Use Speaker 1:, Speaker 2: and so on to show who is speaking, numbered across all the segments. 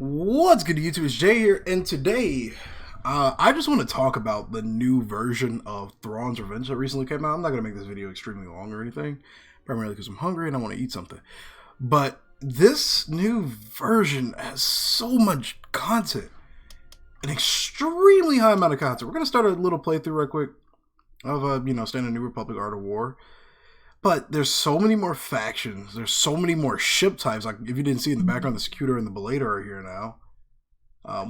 Speaker 1: What's good, YouTube? It's Jay here, and today I just want to talk about the new version of Thrawns Revenge that recently came out. I'm not going to make this video extremely long or anything, primarily because I'm hungry and I want to eat something. But this new version has so much content, an extremely high amount of content. We're going to start a little playthrough right quick of, Standard New Republic Art of War. But there's so many more factions. There's so many more ship types. Like, if you didn't see in the background, the Scuter and the Belator are here now.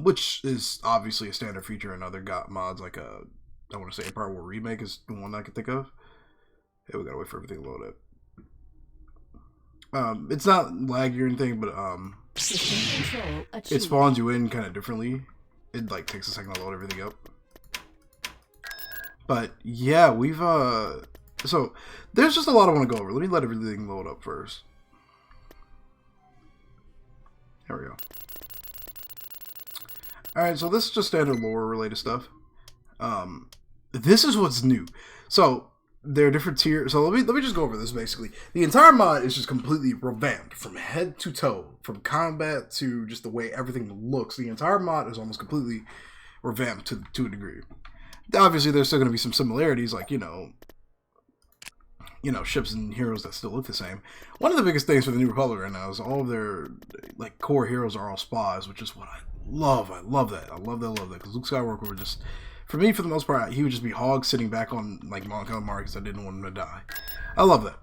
Speaker 1: Which is obviously a standard feature in other mods. Like, I want to say Empire War Remake is the one I can think of. Hey, we gotta wait for everything to load up. It's not laggy or anything, but, it spawns you in kind of differently. It, like, takes a second to load everything up. But, yeah, we've, so, there's just a lot I want to go over. Let me let everything load up first. There we go. Alright, so this is just standard lore related stuff. This is what's new. So, there are different tiers. So, let me just go over this basically. The entire mod is just completely revamped from head to toe. From combat to just the way everything looks. The entire mod is almost completely revamped to a degree. Obviously, there's still going to be some similarities, like, ships and heroes that still look the same. One of the biggest things for the New Republic right now is all of their, like, core heroes are all spies, which is what I love. I love that. I love that, because Luke Skywalker would just, for me, for the most part, he would just be Hog sitting back on, like, Mount Calamari because I didn't want him to die. I love that.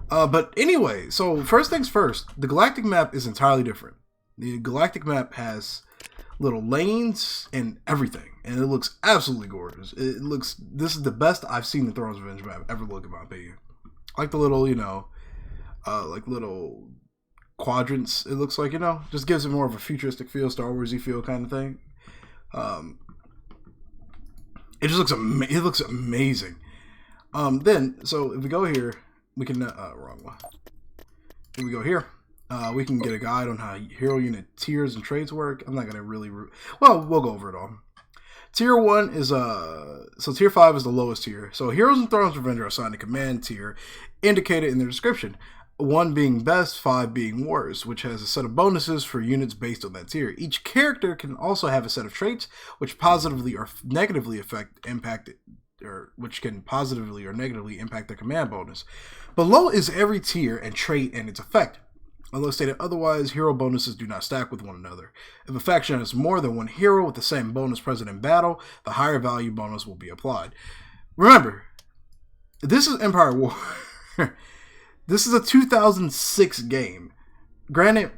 Speaker 1: But anyway, so first things first, the galactic map is entirely different. The galactic map has little lanes and everything, and it looks absolutely gorgeous. This is the best I've seen the Thrawns Revenge map ever look, in my opinion. I like the little, like little quadrants, it looks like, just gives it more of a futuristic feel, Star Wars-y feel kind of thing. It just looks amazing. Then, so if we go here, we can, wrong one. If we go here, we can get a guide on how hero unit tiers and traits work. I'm not going to really... Well, we'll go over it all. Tier 1 is... So Tier 5 is the lowest tier. So heroes in Thrawns Revenge are assigned a command tier indicated in their description. 1 being best, 5 being worst, which has a set of bonuses for units based on that tier. Each character can also have a set of traits which positively or negatively which can positively or negatively impact their command bonus. Below is every tier and trait and its effect. Unless stated otherwise, hero bonuses do not stack with one another. If a faction has more than one hero with the same bonus present in battle, the higher value bonus will be applied. Remember, this is Empire War. This is a 2006 game. Granted,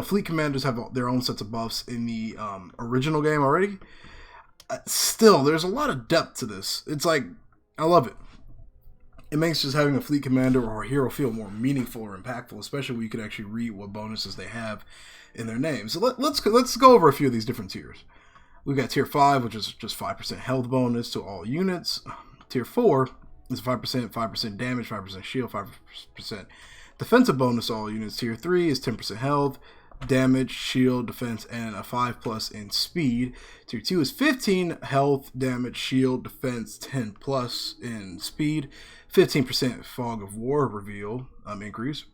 Speaker 1: fleet commanders have their own sets of buffs in the original game already. Still, there's a lot of depth to this. It's like, I love it. It makes just having a fleet commander or a hero feel more meaningful or impactful, especially when you can actually read what bonuses they have in their names. So let's go over a few of these different tiers. We've got Tier 5, which is just 5% health bonus to all units. Tier 4 is 5% damage, 5% shield, 5% defensive bonus to all units. Tier 3 is 10% health, damage, shield, defense, and a 5+ in speed. Tier 2 is 15 health, damage, shield, defense, 10+ in speed. 15% fog of war reveal increase.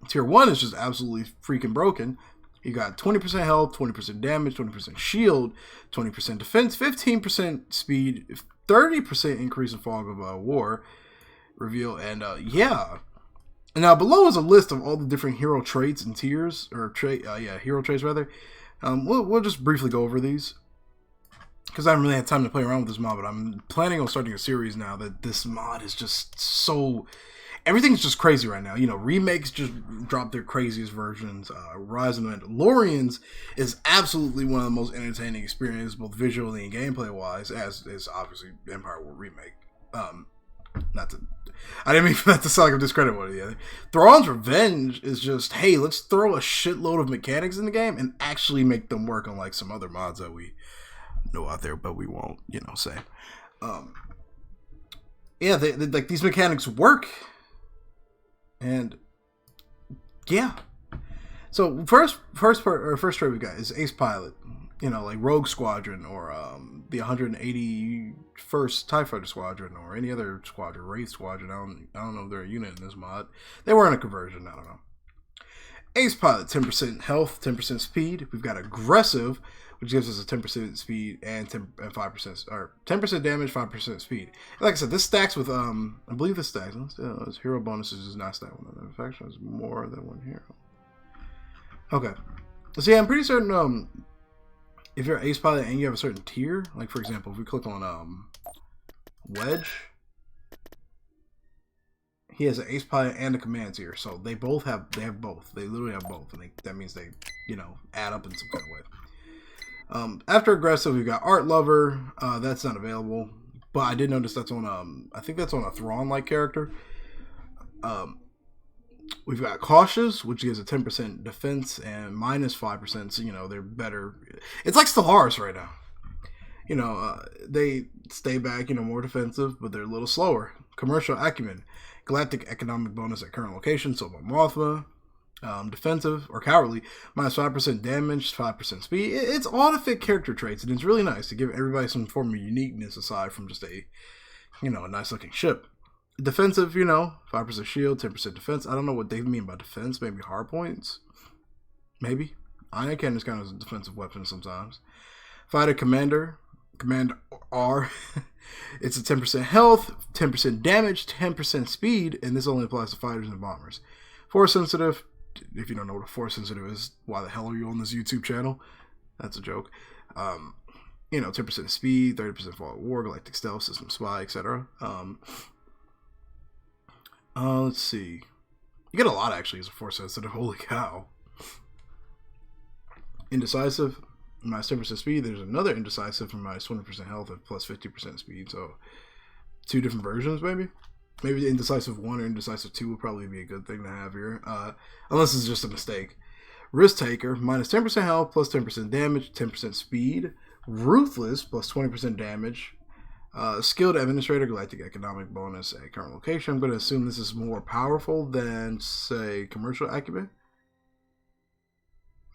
Speaker 1: Tier 1 is just absolutely freaking broken. You got 20% health, 20% damage, 20% shield, 20% defense, 15% speed, 30% increase in fog of war reveal, and yeah. Now below is a list of all the different hero traits and tiers, or hero traits rather. We'll just briefly go over these, because I haven't really had time to play around with this mod, but I'm planning on starting a series now that this mod is just so... Everything's just crazy right now. Remakes just dropped their craziest versions. Rise of the Mandalorians is absolutely one of the most entertaining experiences, both visually and gameplay-wise, as is obviously Empire War Remake. I didn't mean for that to sound like I'm discrediting one or the other. Thrawns Revenge is just, hey, let's throw a shitload of mechanics in the game and actually make them work on, like, some other mods that we know out there, but we won't, say. Yeah, they like, these mechanics work, and yeah. So first trait we got is Ace Pilot, like Rogue Squadron or the 181st TIE Fighter Squadron or any other squadron, Wraith Squadron. I don't know if they're a unit in this mod. They weren't a conversion. I don't know. Ace Pilot, 10% health, 10% speed. We've got Aggressive, which gives us a 10% speed and 5% or 10% damage, 5% speed. And like I said, this stacks with I believe this stacks. Hero bonuses does not stack with another faction. Is more than one hero. Okay, so yeah, I'm pretty certain if you're Ace Pilot and you have a certain tier, like for example, if we click on Wedge, he has an Ace Pilot and a Command tier, so they have both. They literally have both, and that means they add up in some kind of way. After Aggressive, we've got Art Lover. That's not available, but I did notice that's on I think that's on a Thrawn-like character. We've got Cautious, which gives a 10% defense and minus 5%. So they're better. It's like Stellaris right now. They stay back, more defensive, but they're a little slower. Commercial Acumen, Galactic Economic Bonus at current location, so by Mothma. Defensive or Cowardly, minus 5% damage, 5% speed. It's all to fit character traits, and it's really nice to give everybody some form of uniqueness aside from just a nice looking ship. Defensive, 5% shield, 10% defense. I don't know what they mean by defense. Maybe hard points. Maybe. Iron Cannon is kind of a defensive weapon sometimes. Fighter Commander, Command R. It's a 10% health, 10% damage, 10% speed, and this only applies to fighters and bombers. Force Sensitive. If you don't know what a Force Sensitive is, why the hell are you on this YouTube channel? That's a joke. 10% speed, 30% fall at war, galactic stealth, system spy, etc. Let's see. You get a lot actually as a Force Sensitive. Holy cow. Indecisive, minus 10% speed. There's another Indecisive for minus 20% health and plus 50% speed. So, two different versions maybe. Maybe Indecisive 1 or Indecisive 2 would probably be a good thing to have here. Unless it's just a mistake. Risk Taker, minus 10% health, plus 10% damage, 10% speed. Ruthless, plus 20% damage. Skilled Administrator, Galactic Economic Bonus at current location. I'm going to assume this is more powerful than, say, Commercial Acumen.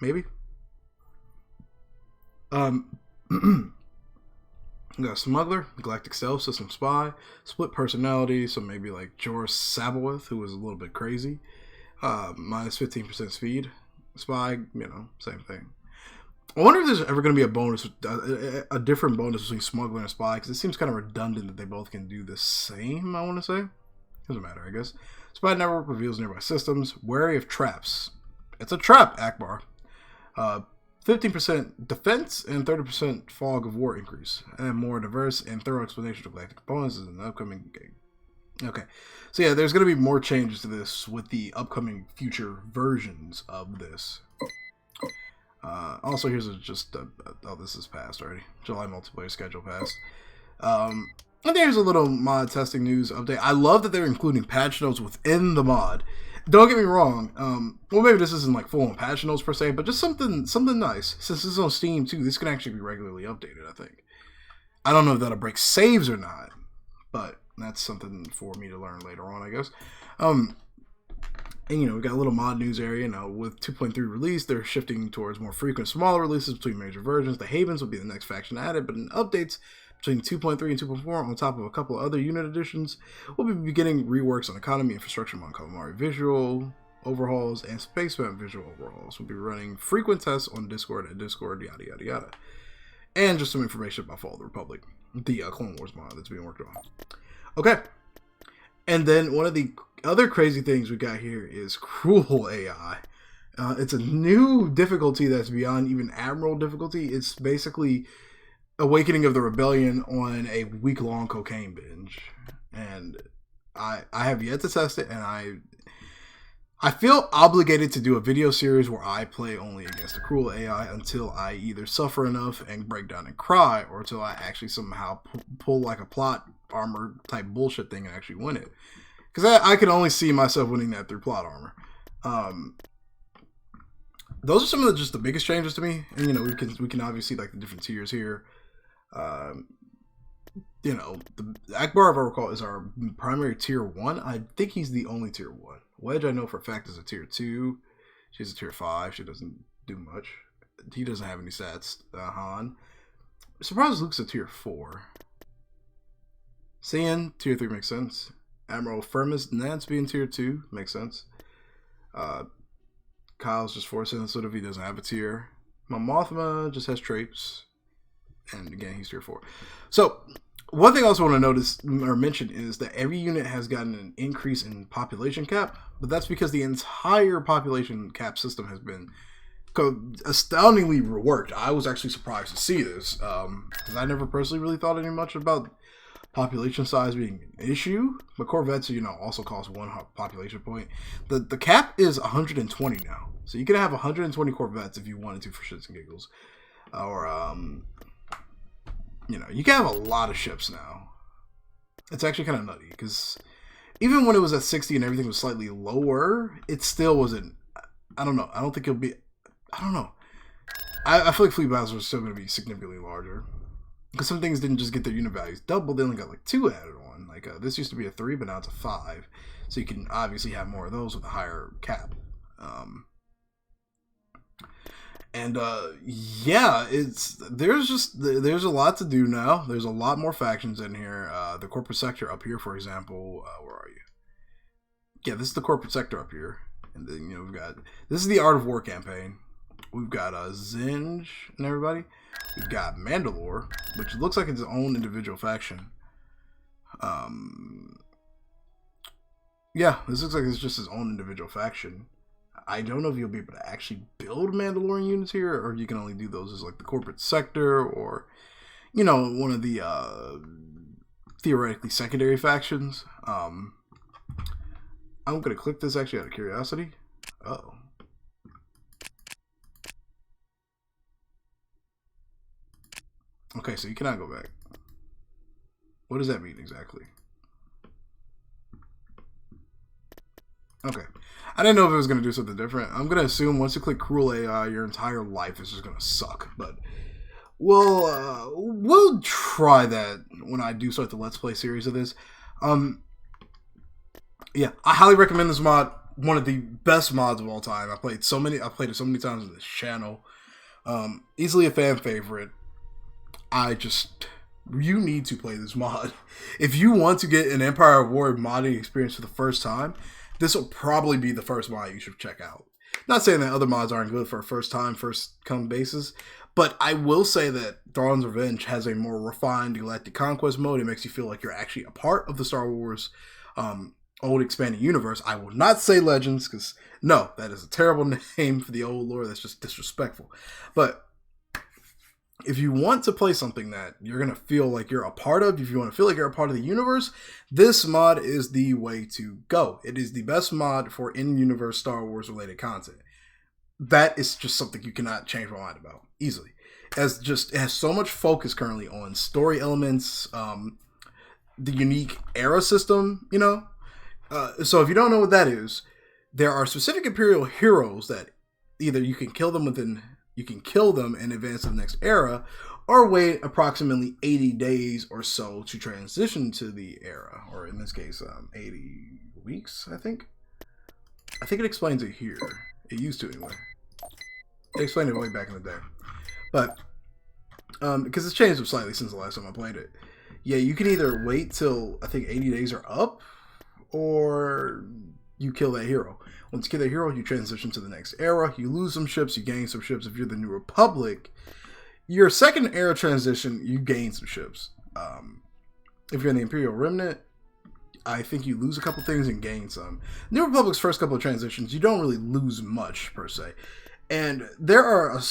Speaker 1: Maybe. We got Smuggler, Galactic Stealth, System Spy, Split Personality, so maybe like Jorah Sabaoth, who was a little bit crazy. Minus 15% speed. Spy, same thing. I wonder if there's ever going to be a bonus, a different bonus between Smuggler and Spy, because it seems kind of redundant that they both can do the same, I want to say. Doesn't matter, I guess. Spy Network reveals nearby systems. Wary of traps. It's a trap, Akbar. 15% defense and 30% fog of war increase. And more diverse and thorough explanation of galactic components is in the upcoming game. Okay. So yeah, there's going to be more changes to this with the upcoming future versions of this. Also, here's this is passed already. July multiplayer schedule passed. And there's a little mod testing news update. I love that they're including patch notes within the mod. Don't get me wrong. Well, maybe this isn't like full on patch notes per se, but just something nice. Since this is on Steam too, this can actually be regularly updated. I think. I don't know if that'll break saves or not, but that's something for me to learn later on, I guess. And we got a little mod news area. With 2.3 release, they're shifting towards more frequent, smaller releases between major versions. The Havens will be the next faction added, but in updates between 2.3 and 2.4, on top of a couple of other unit additions, we'll be beginning reworks on economy, infrastructure, Mon Calamari visual overhauls, and space map visual overhauls. We'll be running frequent tests on Discord at Discord, yada yada yada. And just some information about Fall of the Republic, the Clone Wars mod that's being worked on. Okay. And then one of the other crazy things we got here is Cruel AI. It's a new difficulty that's beyond even Admiral difficulty. It's basically Awakening of the Rebellion on a week-long cocaine binge. And I have yet to test it, and I feel obligated to do a video series where I play only against the Cruel AI until I either suffer enough and break down and cry, or until I actually somehow pull like a plot armor type bullshit thing and actually win it. Because I can only see myself winning that through plot armor. Those are some of the biggest changes to me. And, we can obviously see like the different tiers here. The Akbar, if I recall, is our primary tier 1. I think he's the only tier 1. Wedge, I know for a fact, is a tier 2. She's a tier 5. She doesn't do much. He doesn't have any stats. Han. I'm surprised Luke's a tier 4. Cyan, tier 3 makes sense. Admiral Firmus Nance being tier 2 makes sense. Kyle's just force sensitive. He doesn't have a tier. My Mothma just has traits. And again, he's tier 4. So, one thing I also want to notice or mention is that every unit has gotten an increase in population cap, but that's because the entire population cap system has been astoundingly reworked. I was actually surprised to see this, because I never personally really thought any much about population size being an issue. But Corvettes, also cost 1 population point. The cap is 120 now, so you can have 120 Corvettes if you wanted to for shits and giggles, or you can have a lot of ships now. It's actually kind of nutty, because even when it was at 60 and everything was slightly lower, it still wasn't. I don't know. I don't think it'll be. I don't know. I feel like fleet battles are still going to be significantly larger, because some things didn't just get their unit values doubled. They only got like 2 added on. Like this used to be a 3, but now it's a 5. So you can obviously have more of those with a higher cap. Yeah, there's a lot to do now. There's a lot more factions in here. The corporate sector up here, for example, where are you? Yeah, this is the corporate sector up here, and then we've got, this is the Art of War campaign. We've got Zinj and everybody. We've got Mandalore, which looks like it's its own individual faction. Yeah, this looks like it's just its own individual faction. I don't know if you'll be able to actually build Mandalorian units here, or you can only do those as like the corporate sector, or one of the theoretically secondary factions. I'm gonna click this actually out of curiosity. Oh. Okay, so you cannot go back. What does that mean exactly? Okay. I didn't know if it was going to do something different. I'm going to assume once you click Cruel AI, your entire life is just going to suck. But we'll try that when I do start the Let's Play series of this. Yeah, I highly recommend this mod. One of the best mods of all time. I've played it so many times on this channel. Easily a fan favorite. You need to play this mod. If you want to get an Empire of War modding experience for the first time, this will probably be the first mod you should check out. Not saying that other mods aren't good for a first come basis, but I will say that Thrawns Revenge has a more refined Galactic Conquest mode. It makes you feel like you're actually a part of the Star Wars old expanded universe. I will not say Legends, because no, that is a terrible name for the old lore. That's just disrespectful. But if you want to play something that you're going to feel like you're a part of, if you want to feel like you're a part of the universe, this mod is the way to go. It is the best mod for in-universe Star Wars related content. That is just something you cannot change my mind about easily. It has so much focus currently on story elements, the unique era system, So if you don't know what that is, there are specific Imperial heroes that either you can kill them in advance of the next era, or wait approximately 80 days or so to transition to the era, or in this case, 80 weeks, I think. I think it explains it here. It used to anyway. It explained it way back in the day. But, because it's changed slightly since the last time I played it. Yeah, you can either wait till, I think, 80 days are up, or you kill that hero. Once you kill that hero, you transition to the next era. You lose some ships, you gain some ships. If you're the New Republic, your second era transition, you gain some ships. If you're in the Imperial Remnant, I think you lose a couple things and gain some. New Republic's first couple of transitions, you don't really lose much, per se. And there are an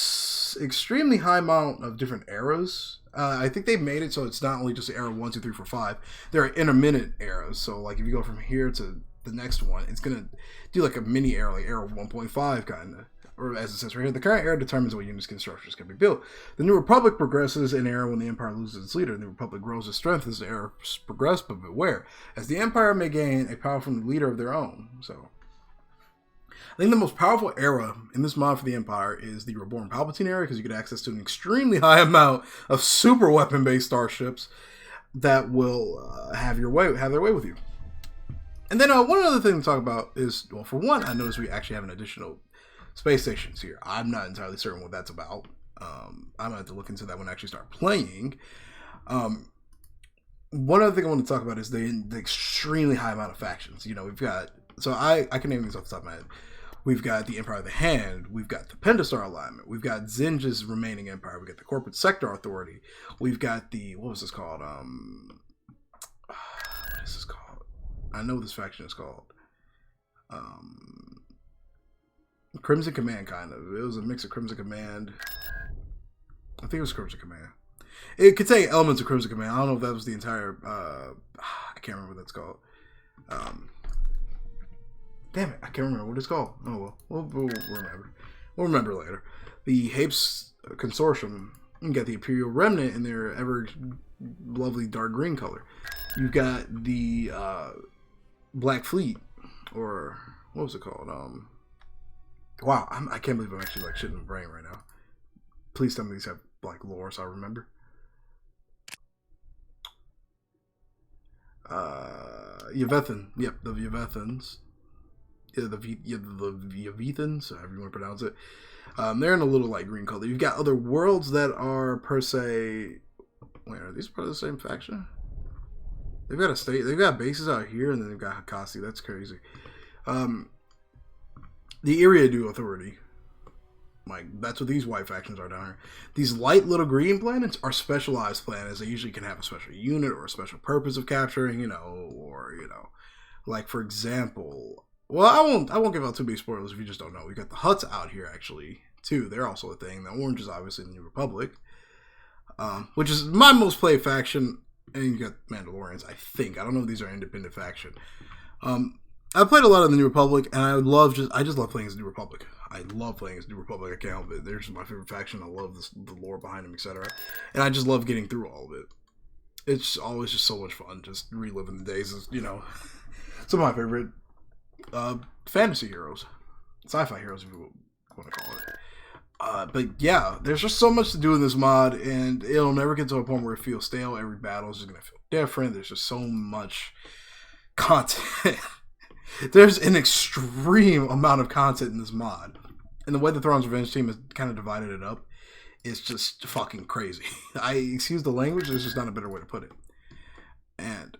Speaker 1: extremely high amount of different eras. I think they made it so it's not only just era 1, 2, 3, 4, 5. There are intermittent eras. So, like, if you go from here to the next one, it's going to do like a mini era, like era 1.5 kind of. Or as it says right here, the current era determines what units and structures can be built. The New Republic progresses in era when the Empire loses its leader. The New Republic grows its strength as the era progresses, but beware, as the Empire may gain a powerful leader of their own. So, I think the most powerful era in this mod for the Empire is the Reborn Palpatine era, because you get access to an extremely high amount of super weapon-based starships that will have their way with you. And then one other thing to talk about is, well, for one, I noticed we actually have an additional space stations here. I'm not entirely certain what that's about. I'm going to have to look into that when I actually start playing. One other thing I want to talk about is the extremely high amount of factions. We've got, so I can name these off the top of my head. We've got the Empire of the Hand. We've got the Pentastar alignment. We've got Zinja's remaining empire. We've got the Corporate Sector Authority. We've got the, what was this called? What is this called? I know what this faction is called. Crimson Command, kind of. It was a mix of Crimson Command. I think it was Crimson Command. It could take elements of Crimson Command. I don't know if that was the entire, I can't remember what that's called. Damn it, I can't remember what it's called. Oh well, we'll remember. We'll remember later. The Hapes Consortium, you got the Imperial Remnant in their ever lovely dark green color. You've got the Black Fleet, or what was it called? Wow, I can't believe I'm actually like shitting my brain right now. Please tell me these have like lore so I remember. Yvethan, yep, the Yvethans. The Yvethans, however you want to pronounce it. They're in a little like green color. You've got other worlds that are per se. Wait, are these part of the same faction? They've got a state. They've got bases out here, and then they've got Hakasi. That's crazy. The Iriadu Authority. Like, that's what these white factions are down here. These light little green planets are specialized planets. They usually can have a special unit or a special purpose of capturing, or, like, for example, well, I won't give out too many spoilers if you just don't know. We got the Hutts out here, actually, too. They're also a thing. The Orange is obviously the New Republic, which is my most played faction. And you got Mandalorians, I think. I don't know if these are independent faction. I played a lot of the New Republic, and I just love playing as the New Republic. I love playing as the New Republic. I can't help it. They're just my favorite faction. I love the lore behind them, etc. And I just love getting through all of it. It's always just so much fun, just reliving the days of, some of my favorite fantasy heroes. Sci-fi heroes, if you want to call it. But yeah, there's just so much to do in this mod, and it'll never get to a point where it feels stale. Every battle is just going to feel different. There's just so much content. There's an extreme amount of content in this mod. And the way the Thrawns Revenge team has kind of divided it up is just fucking crazy. Excuse the language, there's just not a better way to put it. And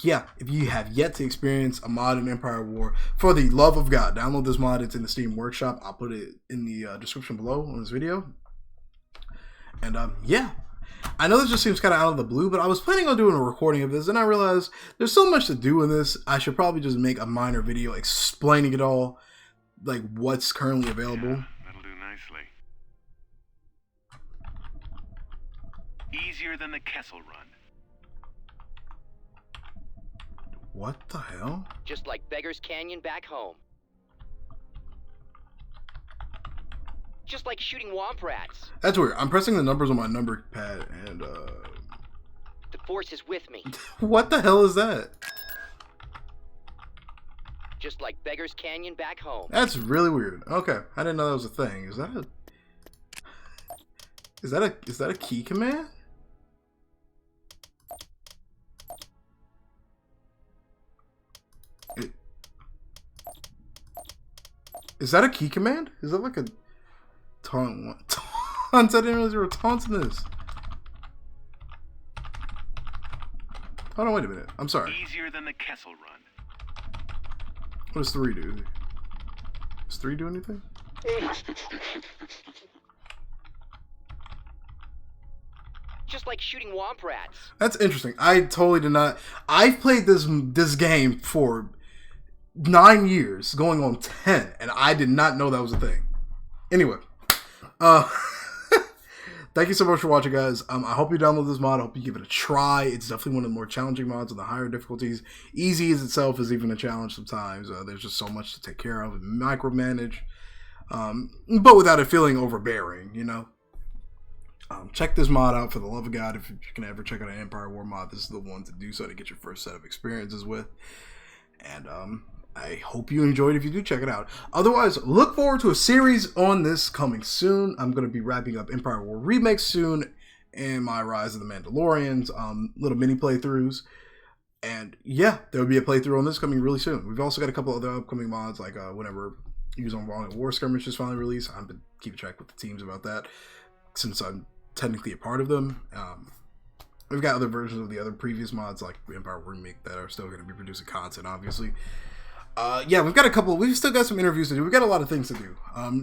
Speaker 1: yeah, if you have yet to experience a mod in Empire War, for the love of God, download this mod. It's in the Steam Workshop. I'll put it in the description below on this video. And yeah. I know this just seems kind of out of the blue, but I was planning on doing a recording of this, and I realized there's so much to do in this. I should probably just make a minor video explaining it all, like what's currently available.
Speaker 2: Yeah, that'll do nicely. Easier than the Kessel Run.
Speaker 1: What the hell?
Speaker 3: Just like Beggar's Canyon back home. Just like shooting womp rats.
Speaker 1: That's weird. I'm pressing the numbers on my number pad, and
Speaker 3: The Force is with me.
Speaker 1: what the hell is that?
Speaker 3: Just like Beggar's Canyon back home.
Speaker 1: That's really weird. Okay, I didn't know that was a thing. Is that a key command? Is that a key command? Is that like a taunt? Taunts? I didn't realize there were taunts in this. Hold on, wait a minute. I'm sorry.
Speaker 2: Easier than the Kessel Run.
Speaker 1: What does 3 do? Does 3 do anything?
Speaker 3: Just like shooting womp rats.
Speaker 1: That's interesting. I totally did not. I've played this game for 9 years, going on 10, and I did not know that was a thing. Anyway, thank you so much for watching, guys. I hope you download this mod. I hope you give it a try. It's definitely one of the more challenging mods on the higher difficulties. Easy as itself is even a challenge sometimes. There's just so much to take care of and micromanage, but without it feeling overbearing, Check this mod out, for the love of God. If you can ever check out an Empire War mod, this is the one to do so, to get your first set of experiences with. And I hope you enjoyed if you do check it out. Otherwise, look forward to a series on this coming soon. I'm going to be wrapping up Empire War Remake soon, and my Rise of the Mandalorians, little mini playthroughs. And yeah, there will be a playthrough on this coming really soon. We've also got a couple other upcoming mods, like whenever Use on Wrong War Skirmish is finally released. I've been keeping track with the teams about that, since I'm technically a part of them. We've got other versions of the other previous mods, like Empire Remake, that are still going to be producing content, obviously. Yeah, we've still got some interviews to do. We've got a lot of things to do.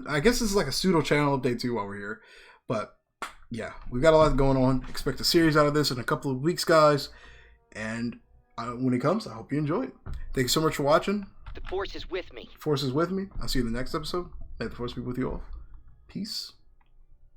Speaker 1: I guess this is like a pseudo channel update too while we're here. But yeah, we've got a lot going on. Expect a series out of this in a couple of weeks, guys. And when it comes, I hope you enjoy it. Thank you so much for watching.
Speaker 3: The Force is with me.
Speaker 1: Force is with me. I'll see you in the next episode. May the Force be with you all. Peace.